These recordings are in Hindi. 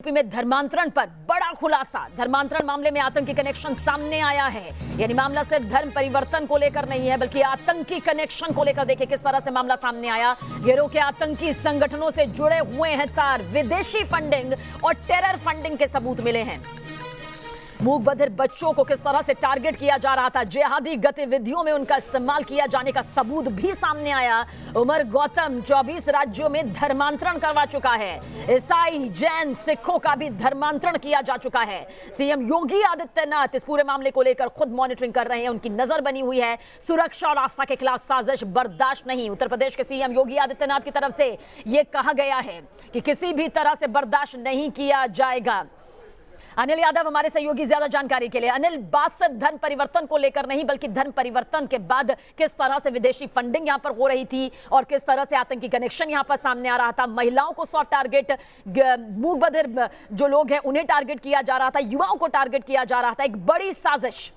यूपी में धर्मांतरण पर बड़ा खुलासा। धर्मांतरण मामले में आतंकी कनेक्शन सामने आया है। यानी मामला सिर्फ धर्म परिवर्तन को लेकर नहीं है बल्कि आतंकी कनेक्शन को लेकर। देखिए किस तरह से मामला सामने आया। गिरोह के आतंकी संगठनों से जुड़े हुए हैं तार। विदेशी फंडिंग और टेरर फंडिंग के सबूत मिले हैं। मूक बधिर बच्चों को किस तरह से टारगेट किया जा रहा था, जिहादी गतिविधियों में उनका इस्तेमाल किया जाने का सबूत भी सामने आया। उमर गौतम 24 राज्यों में धर्मांतरण करवा चुका है। ईसाई, जैन, सिखों का भी धर्मांतरण किया जा चुका है। सीएम योगी आदित्यनाथ इस पूरे मामले को लेकर खुद मॉनिटरिंग कर रहे हैं। उनकी नजर बनी हुई है। सुरक्षा और आस्था के खिलाफ साजिश बर्दाश्त नहीं। उत्तर प्रदेश के सीएम योगी आदित्यनाथ की तरफ से यह कहा गया है कि किसी भी तरह से बर्दाश्त नहीं किया जाएगा। अनिल यादव हमारे सहयोगी ज्यादा जानकारी के लिए। अनिल, बात सिर्फ धर्म परिवर्तन को लेकर नहीं बल्कि धर्म परिवर्तन के बाद किस तरह से विदेशी फंडिंग यहां पर हो रही थी और किस तरह से आतंकी कनेक्शन यहां पर सामने आ रहा था। महिलाओं को सॉफ्ट टारगेट, मूक बधिर जो लोग हैं उन्हें टारगेट किया जा रहा था, युवाओं को टारगेट किया जा रहा था। एक बड़ी साजिश।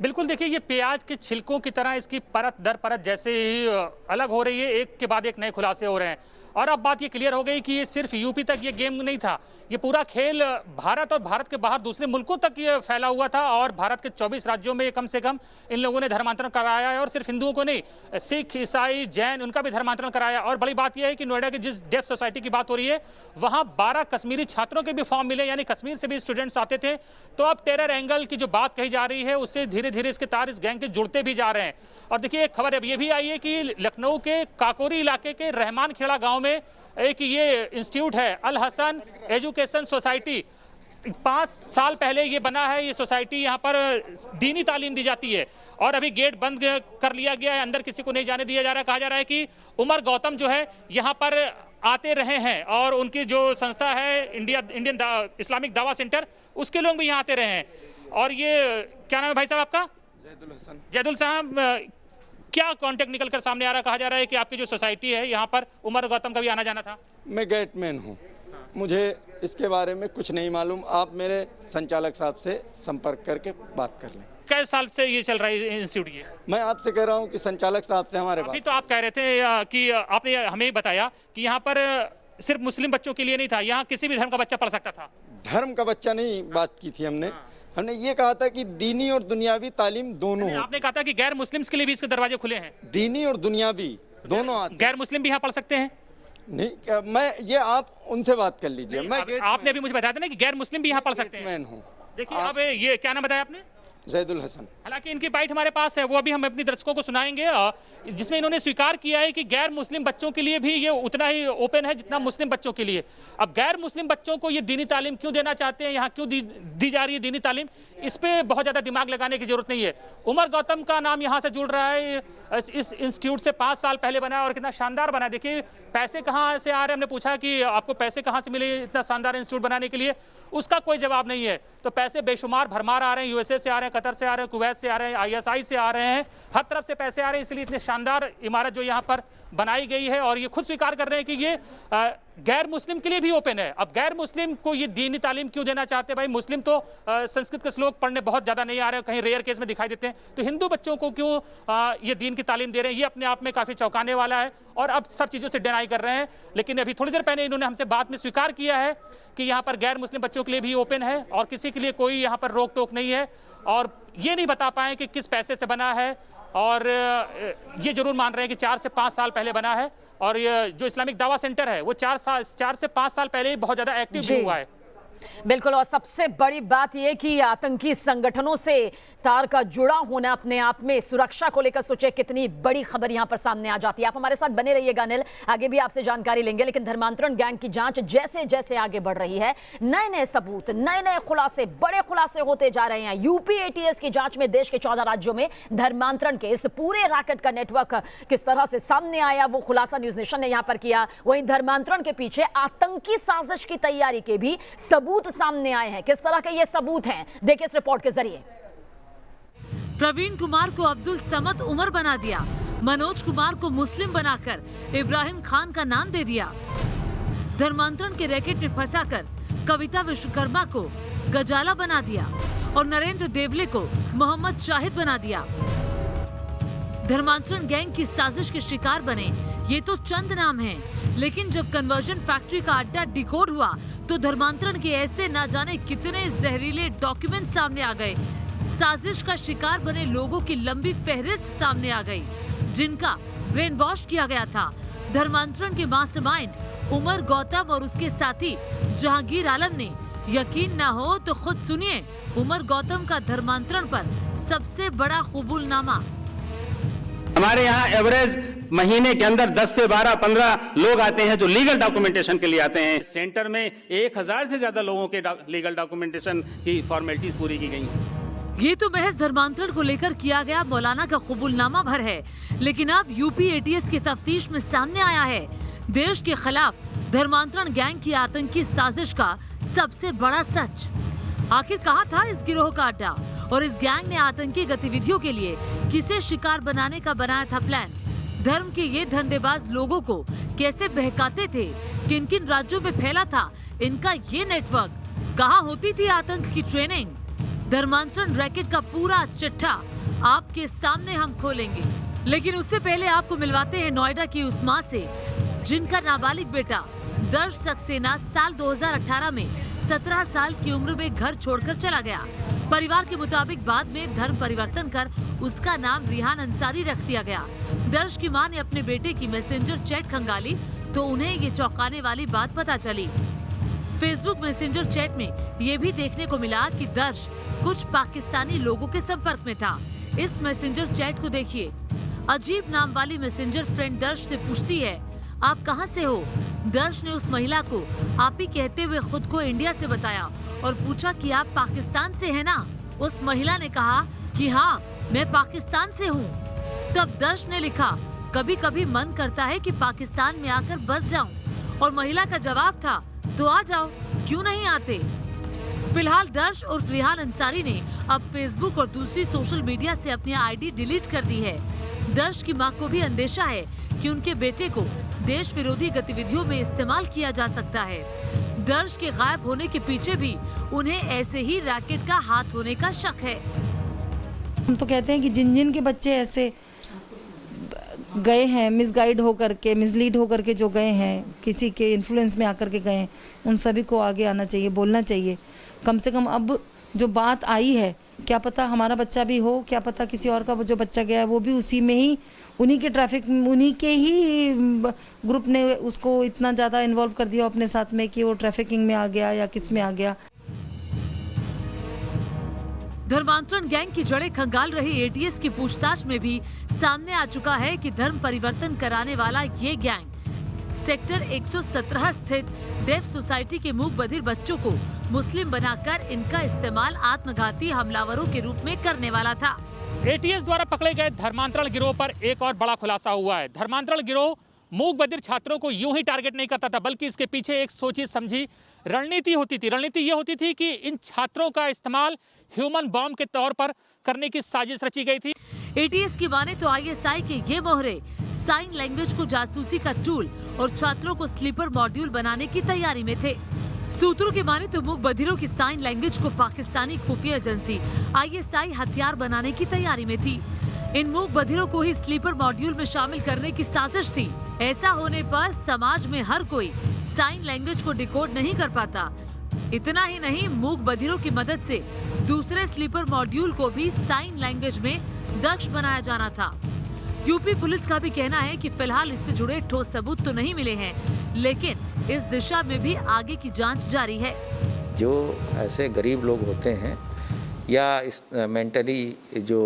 बिल्कुल, देखिए ये प्याज के छिलकों की तरह इसकी परत दर परत जैसे ही अलग हो रही है। एक के बाद एक नए खुलासे हो रहे हैं और अब बात ये क्लियर हो गई कि ये सिर्फ यूपी तक ये गेम नहीं था। ये पूरा खेल भारत और भारत के बाहर दूसरे मुल्कों तक ये फैला हुआ था और भारत के 24 राज्यों में कम से कम इन लोगों ने धर्मांतरण कराया है। और सिर्फ हिंदुओं को नहीं, सिख, ईसाई, जैन, उनका भी धर्मांतरण कराया। और बड़ी बात यह है कि नोएडा की जिस डेफ सोसाइटी की बात हो रही है वहाँ 12 कश्मीरी छात्रों के भी फॉर्म मिले, यानी कश्मीर से भी स्टूडेंट्स आते थे। तो अब टेरर एंगल की जो बात कही जा रही है उससे धीरे धीरे इसके तार इस गैंग के जुड़ते भी जा रहे हैं। और देखिए एक खबर अब ये भी आई है कि लखनऊ के काकोरी इलाके के रहमान खेड़ा गाँव में एक ये इंस्टीट्यूट है, अल हसन एजुकेशन सोसाइटी। 5 साल पहले ये बना है। ये सोसाइटी, यहाँ पर दीनी तालीम दी जाती है और अभी गेट बंद कर लिया गया है, अंदर किसी को नहीं जाने दिया जा रहा। कहा जा रहा है कि उमर गौतम जो है यहाँ पर आते रहे हैं और उनकी जो संस्था है इंडियन इस्लामिक दावा सेंटर, उसके लोग भी यहाँ आते रहे हैं। और ये क्या नाम है भाई साहब आपका? जैदुल हसन। जैदुल साहब, क्या कांटेक्ट निकल कर सामने आ रहा? कहा जा रहा है कि आपकी जो सोसाइटी है यहाँ पर उमर गौतम का भी आना जाना था। मैं गेटमैन हूँ, मुझे इसके बारे में कुछ नहीं मालूम। आप मेरे संचालक साहब से संपर्क करके बात कर लें। कई साल से ये चल रहा है इंस्टीट्यूट? ये मैं आपसे कह रहा हूँ कि संचालक साहब से हमारे बात। अभी तो आप कह रहे थे कि आपने हमें बताया कि यहाँ पर सिर्फ मुस्लिम बच्चों के लिए नहीं था, यहाँ किसी भी धर्म का बच्चा पढ़ सकता था। धर्म का बच्चा नहीं बात की थी हमने ये कहा था कि दीनी और दुनियावी तालीम दोनों हो। आपने कहा था कि गैर मुस्लिम्स के लिए भी इसके दरवाजे खुले हैं। दीनी और दुनियावी दोनों आते। गैर मुस्लिम भी यहाँ पढ़ सकते हैं? नहीं, मैं ये आप उनसे बात कर लीजिए। आपने अभी मुझे बताया था ना कि गैर मुस्लिम भी यहाँ पढ़ सकते हैं। देखिए अब ये क्या नाम बताया आपने? जैदुल हसन। हालांकि इनकी बाइट हमारे पास है, वो अभी हम अपनी दर्शकों को सुनाएंगे, जिसमें इन्होंने स्वीकार किया है कि गैर मुस्लिम बच्चों के लिए भी ये उतना ही ओपन है जितना मुस्लिम बच्चों के लिए। अब गैर मुस्लिम बच्चों को ये दीनी तालीम क्यों देना चाहते हैं, यहाँ क्यों दी जा रही है दीनी तालीम, इस पर बहुत ज़्यादा दिमाग लगाने की जरूरत नहीं है। उमर गौतम का नाम यहाँ से जुड़ रहा है। इस इंस्टीट्यूट से 5 साल पहले बना है और कितना शानदार बना है। देखिए पैसे कहाँ से आ रहे हैं। हमने पूछा कि आपको पैसे कहाँ से मिले इतना शानदार इंस्टीट्यूट बनाने के लिए, उसका कोई जवाब नहीं है। तो पैसे बेशुमार भरमार आ रहे हैं, यूएसए से आ रहे हैं, कतर से आ रहे हैं, कुवैत से आ रहे हैं, आईएसआई से आ रहे हैं, हर तरफ से पैसे आ रहे हैं। इसलिए इतनी शानदार इमारत जो यहाँ पर बनाई गई है और ये खुद स्वीकार कर रहे हैं कि ये गैर मुस्लिम के लिए भी ओपन है। अब गैर मुस्लिम को ये दीनी तालीम क्यों देना चाहते हैं? भाई मुस्लिम तो संस्कृत के श्लोक पढ़ने बहुत ज़्यादा नहीं आ रहे हैं, कहीं रेयर केस में दिखाई देते हैं, तो हिंदू बच्चों को क्यों ये दीन की तालीम दे रहे हैं? ये अपने आप में काफ़ी चौंकाने वाला है और अब सब चीज़ों से डिनाई कर रहे हैं। लेकिन अभी थोड़ी देर पहले इन्होंने हमसे बात में स्वीकार किया है कि यहाँ पर गैर मुस्लिम बच्चों के लिए भी ओपन है और किसी के लिए कोई यहाँ पर रोक टोक नहीं है। और ये नहीं बता पाए कि किस पैसे से बना है और ये जरूर मान रहे हैं कि 4 से 5 साल पहले बना है। और ये जो इस्लामिक दावा सेंटर है वो 4 से 5 साल पहले ही बहुत ज़्यादा एक्टिव भी हुआ है। बिल्कुल। और सबसे बड़ी बात यह कि आतंकी संगठनों से तार का जुड़ा होना अपने आप में सुरक्षा को लेकर सोचे कितनी बड़ी खबर यहां पर सामने आ जाती है। आप हमारे साथ बने रहिएगा अनिल, आगे भी आपसे जानकारी लेंगे। लेकिन धर्मांतरण गैंग की जांच जैसे जैसे आगे बढ़ रही है, नए नए सबूत, नए नए खुलासे, बड़े खुलासे होते जा रहे हैं। यूपी एटीएस की जांच में देश के 14 राज्यों में धर्मांतरण के इस पूरे रैकेट का नेटवर्क किस तरह से सामने आया, वो खुलासा न्यूज नेशन ने यहां पर किया। वहीं धर्मांतरण के पीछे आतंकी साजिश की तैयारी के भी सबूत सामने आए हैं। किस तरह के ये सबूत हैं, देखिए इस रिपोर्ट के जरिए। प्रवीण कुमार को अब्दुल समद उमर बना दिया, मनोज कुमार को मुस्लिम बनाकर इब्राहिम खान का नाम दे दिया, धर्मांतरण के रैकेट में फंसाकर कविता विश्वकर्मा को गजाला बना दिया और नरेंद्र देवले को मोहम्मद शाहिद बना दिया। धर्मांतरण गैंग की साजिश के शिकार बने ये तो चंद नाम हैं, लेकिन जब कन्वर्जन फैक्ट्री का अड्डा डिकोड हुआ तो धर्मांतरण के ऐसे ना जाने कितने जहरीले डॉक्यूमेंट सामने आ गए। साजिश का शिकार बने लोगों की लंबी फहरिस्त सामने आ गई, जिनका ब्रेन वॉश किया गया था। धर्मांतरण के मास्टरमाइंड उमर गौतम और उसके साथी जहांगीर आलम ने, यकीन ना हो तो खुद सुनिए उमर गौतम का धर्मांतरण पर सबसे बड़ा कबूलनामा। हमारे यहाँ एवरेज महीने के अंदर 10 से 12, 15 लोग आते हैं जो लीगल डॉक्यूमेंटेशन के लिए आते हैं। सेंटर में 1000 से ज्यादा लोगों के लीगल डॉक्यूमेंटेशन की फॉर्मेलिटीज पूरी की गई हैं। ये तो महज धर्मांतरण को लेकर किया गया मौलाना का कबूलनामा भर है, लेकिन अब यूपी एटीएस की तफ्तीश में सामने आया है देश के खिलाफ धर्मांतरण गैंग की आतंकी साजिश का सबसे बड़ा सच। आखिर कहाँ था इस गिरोह का अड्डा और इस गैंग ने आतंकी गतिविधियों के लिए किसे शिकार बनाने का बनाया था प्लान? धर्म के ये धंधेबाज लोगों को कैसे बहकाते थे? किन किन राज्यों में फैला था इनका ये नेटवर्क? कहाँ होती थी आतंक की ट्रेनिंग? धर्मांतरण रैकेट का पूरा चिट्ठा आपके सामने हम खोलेंगे, लेकिन उससे पहले आपको मिलवाते हैं नोएडा की उस मां से जिनका नाबालिग बेटा दर्श सक्सेना साल 2018 में 17 साल की उम्र में घर छोड़कर चला गया। परिवार के मुताबिक बाद में धर्म परिवर्तन कर उसका नाम रिहान अंसारी रख दिया गया। दर्श की मां ने अपने बेटे की मैसेंजर चैट खंगाली तो उन्हें ये चौंकाने वाली बात पता चली। फेसबुक मैसेंजर चैट में ये भी देखने को मिला कि दर्श कुछ पाकिस्तानी लोगों के संपर्क में था। इस मैसेंजर चैट को देखिए। अजीब नाम वाली मैसेंजर फ्रेंड दर्श से पूछती है, आप कहां से हो? दर्श ने उस महिला को आप ही कहते हुए खुद को इंडिया से बताया और पूछा कि आप पाकिस्तान से हैं ना? उस महिला ने कहा कि हाँ, मैं पाकिस्तान से हूँ। तब दर्श ने लिखा, कभी कभी मन करता है कि पाकिस्तान में आकर बस जाऊं। और महिला का जवाब था, तो आ जाओ, क्यों नहीं आते? फिलहाल दर्श और रिहान अंसारी ने अब फेसबुक और दूसरी सोशल मीडिया से अपनी आईडी डिलीट कर दी है। दर्श की मां को भी अंदेशा है कि उनके बेटे को देश विरोधी गतिविधियों में इस्तेमाल किया जा सकता है। दर्श के गायब होने के पीछे भी उन्हें ऐसे ही रैकेट का हाथ होने का शक है। हम तो कहते हैं कि जिन जिन के बच्चे ऐसे गए हैं, मिसगाइड होकर के, मिसलीड होकर के जो गए हैं, किसी के इन्फ्लुएंस में आकर के गए हैं, उन सभी को आगे आना चाहिए, बोलना चाहिए। कम से कम अब जो बात आई है, क्या पता हमारा बच्चा भी हो, क्या पता किसी और का जो बच्चा गया है वो भी उसी में ही, उन्हीं के ही ग्रुप ने उसको इतना ज़्यादा इन्वॉल्व कर दिया अपने साथ में कि वो ट्रैफिकिंग में आ गया या किस में आ गया। धर्मांतरण गैंग की जड़ें खंगाल रही एटीएस की पूछताछ में भी सामने आ चुका है कि धर्म परिवर्तन कराने वाला ये गैंग सेक्टर 117 स्थित डेफ सोसाइटी के मूक बधिर बच्चों को मुस्लिम बनाकर इनका इस्तेमाल आत्मघाती हमलावरों के रूप में करने वाला था। एटीएस द्वारा पकड़े गए धर्मांतरण गिरोह पर एक और बड़ा खुलासा हुआ है। धर्मांतरण गिरोह मूक बधिर छात्रों को यूं ही टारगेट नहीं करता था, बल्कि इसके पीछे एक सोची समझी रणनीति होती थी। रणनीति ये होती थी कि इन छात्रों का इस्तेमाल ह्यूमन बॉम्ब के तौर पर करने की साजिश रची गई थी। एटीएस की माने तो आईएसआई के ये मोहरे साइन लैंग्वेज को जासूसी का टूल और छात्रों को स्लीपर मॉड्यूल बनाने की तैयारी में थे। सूत्रों की माने तो मूक बधिरों की साइन लैंग्वेज को पाकिस्तानी खुफिया एजेंसी आईएसआई हथियार बनाने की तैयारी में थी। इन मूक बधिरों को ही स्लीपर मॉड्यूल में शामिल करने की साजिश थी। ऐसा होने पर समाज में हर कोई साइन लैंग्वेज को डिकोड नहीं कर पाता। इतना ही नहीं, मूक बधिरों की मदद से दूसरे स्लीपर मॉड्यूल को भी साइन लैंग्वेज में दक्ष बनाया जाना था। यूपी पुलिस का भी कहना है कि फिलहाल इससे जुड़े ठोस सबूत तो नहीं मिले हैं, लेकिन इस दिशा में भी आगे की जांच जारी है। जो ऐसे गरीब लोग होते हैं या इस मेंटली जो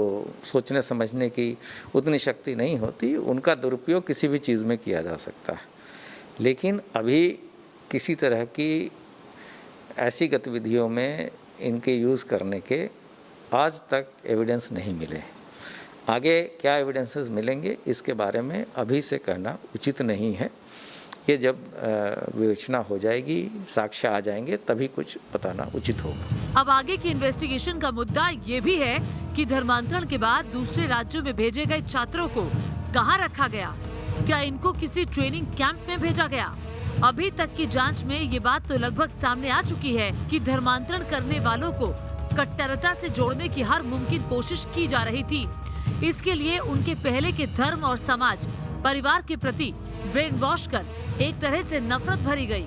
सोचने समझने की उतनी शक्ति नहीं होती, उनका दुरुपयोग किसी भी चीज़ में किया जा सकता है। लेकिन अभी किसी तरह की ऐसी गतिविधियों में इनके यूज़ करने के आज तक एविडेंस नहीं मिले। आगे क्या एविडेंसेस मिलेंगे इसके बारे में अभी से कहना उचित नहीं है। ये जब विवेचना हो जाएगी, साक्ष्य आ जाएंगे, तभी कुछ बताना उचित होगा। अब आगे की इन्वेस्टिगेशन का मुद्दा ये भी है कि धर्मांतरण के बाद दूसरे राज्यों में भेजे गए छात्रों को कहाँ रखा गया? क्या इनको किसी ट्रेनिंग कैंप में भेजा गया? अभी तक की जांच में ये बात तो लगभग सामने आ चुकी है कि धर्मांतरण करने वालों को कट्टरता से जोड़ने की हर मुमकिन कोशिश की जा रही थी। इसके लिए उनके पहले के धर्म और समाज परिवार के प्रति ब्रेन वॉश कर एक तरह से नफरत भरी गई।